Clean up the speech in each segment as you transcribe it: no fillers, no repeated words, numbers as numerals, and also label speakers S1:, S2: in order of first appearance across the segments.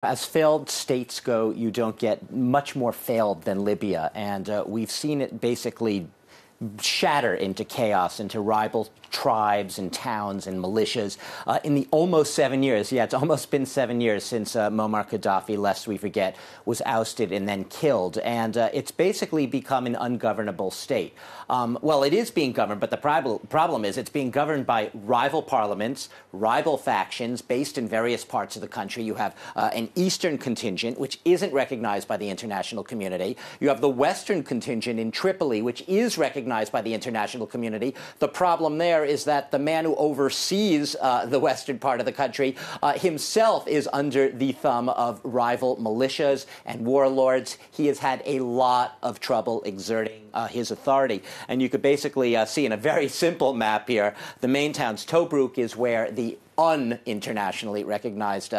S1: As failed states go, you don't get much more failed than Libya. And we've seen it basically shatter into chaos, into rival tribes and towns and militias in the almost 7 years. Yeah, it's almost been 7 years since Muammar Gaddafi, lest we forget, was ousted and then killed. And it's basically become an ungovernable state. Well, it is being governed, but the problem is it's being governed by rival parliaments, rival factions based in various parts of the country. You have an eastern contingent, which isn't recognized by the international community. You have the western contingent in Tripoli, which is recognized by the international community. The problem there is that the man who oversees the western part of the country himself is under the thumb of rival militias and warlords. He has had a lot of trouble exerting his authority. And you could basically see in a very simple map here, the main towns, Tobruk is where the un-internationally recognized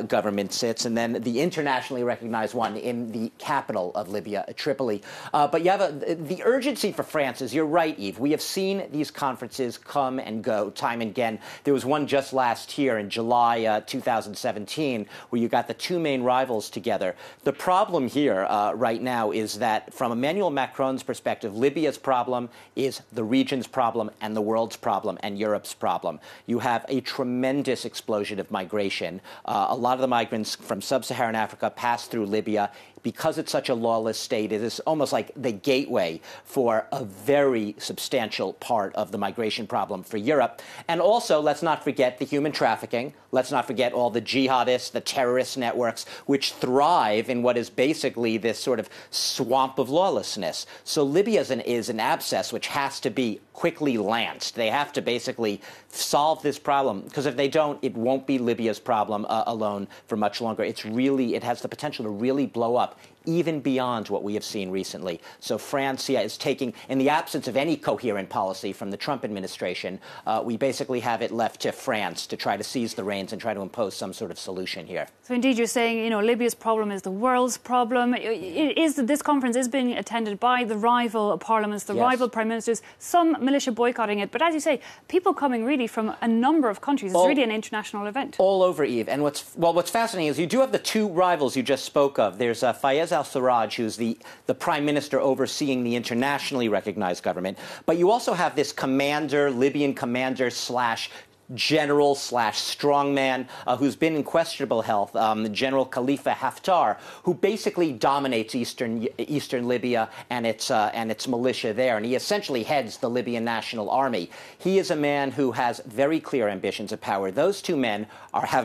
S1: government sits, and then the internationally recognized one in the capital of Libya, Tripoli. But you have the urgency for France is, you're right, Eve. We have seen these conferences come and go time and again. There was one just last year in July 2017 where you got the two main rivals together. The problem here right now is that from Emmanuel Macron's perspective, Libya's problem is the region's problem and the world's problem and Europe's problem. You have a tremendous explosion of migration. A lot of the migrants from sub-Saharan Africa pass through Libya. Because it's such a lawless state, it is almost like the gateway for a very substantial part of the migration problem for Europe. And also, let's not forget the human trafficking. Let's not forget all the jihadists, the terrorist networks, which thrive in what is basically this sort of swamp of lawlessness. So Libya is an abscess which has to be quickly lanced. They have to basically solve this problem, because if they don't, it won't be Libya's problem alone for much longer. It has the potential to really blow up even beyond what we have seen recently. So France is taking, in the absence of any coherent policy from the Trump administration, we basically have it left to France to try to seize the reins and try to impose some sort of solution here.
S2: So indeed you're saying, Libya's problem is the world's problem. This conference is being attended by the rival parliaments, the rival prime ministers, some militia boycotting it. But as you say, people coming really from a number of countries. It's really an international event.
S1: All over, Eve. And what's fascinating is you do have the two rivals you just spoke of. There's Fayez al-Sarraj, who's the prime minister overseeing the internationally recognized government. But you also have this Libyan commander slash general slash strongman who's been in questionable health, General Khalifa Haftar, who basically dominates eastern Libya and its militia there, and he essentially heads the Libyan National Army. He is a man who has very clear ambitions of power. Those two men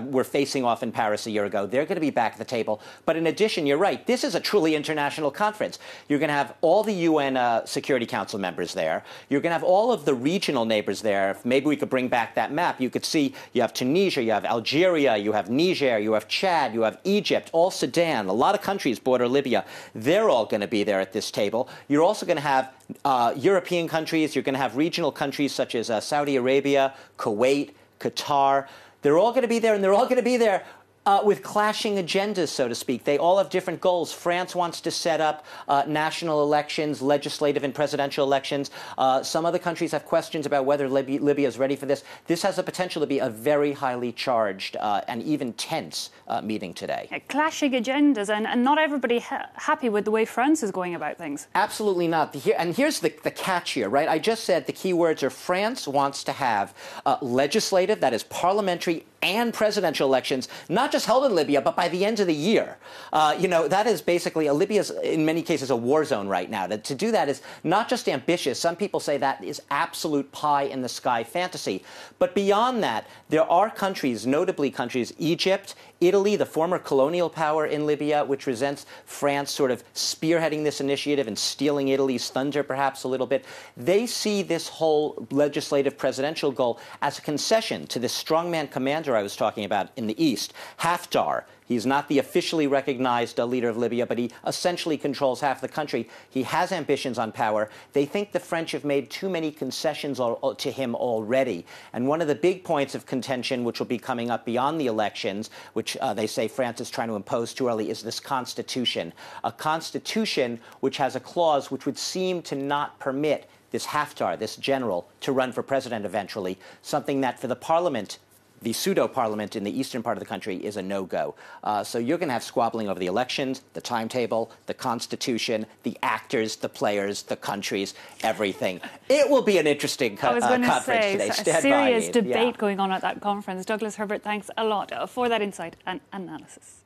S1: were facing off in Paris a year ago. They're going to be back at the table. But in addition, you're right, this is a truly international conference. You're going to have all the UN Security Council members there. You're going to have all of the regional neighbors there. Maybe we could bring back that map. You could see you have Tunisia, you have Algeria, you have Niger, you have Chad, you have Egypt, all Sudan. A lot of countries border Libya. They're all going to be there at this table. You're also going to have European countries. You're going to have regional countries such as Saudi Arabia, Kuwait, Qatar. They're all going to be there, and they're all going to be there with clashing agendas, so to speak. They all have different goals. France wants to set up national elections, legislative and presidential elections. Some other countries have questions about whether Libya is ready for this. This has the potential to be a very highly charged and even tense meeting today.
S2: Clashing agendas, and not everybody happy with the way France is going about things.
S1: Absolutely not. And here's the catch here, right? I just said the key words are France wants to have legislative, that is parliamentary, and presidential elections, not just held in Libya, but by the end of the year. That is basically, Libya's in many cases a war zone right now. To do that is not just ambitious. Some people say that is absolute pie-in-the-sky fantasy. But beyond that, there are countries, notably countries, Egypt, Italy, the former colonial power in Libya, which resents France sort of spearheading this initiative and stealing Italy's thunder perhaps a little bit. They see this whole legislative presidential goal as a concession to this strongman commander I was talking about in the east, Haftar. He's not the officially recognized leader of Libya, but he essentially controls half the country. He has ambitions on power. They think the French have made too many concessions to him already. And one of the big points of contention, which will be coming up beyond the elections, which they say France is trying to impose too early, is this constitution. A constitution which has a clause which would seem to not permit this Haftar, this general, to run for president eventually, something that for the parliament the pseudo-parliament in the eastern part of the country is a no-go. So you're going to have squabbling over the elections, the timetable, the constitution, the actors, the players, the countries, everything. It will be an interesting conference today.
S2: A serious debate going on at that conference. Douglas, Herbert, thanks a lot for that insight and analysis.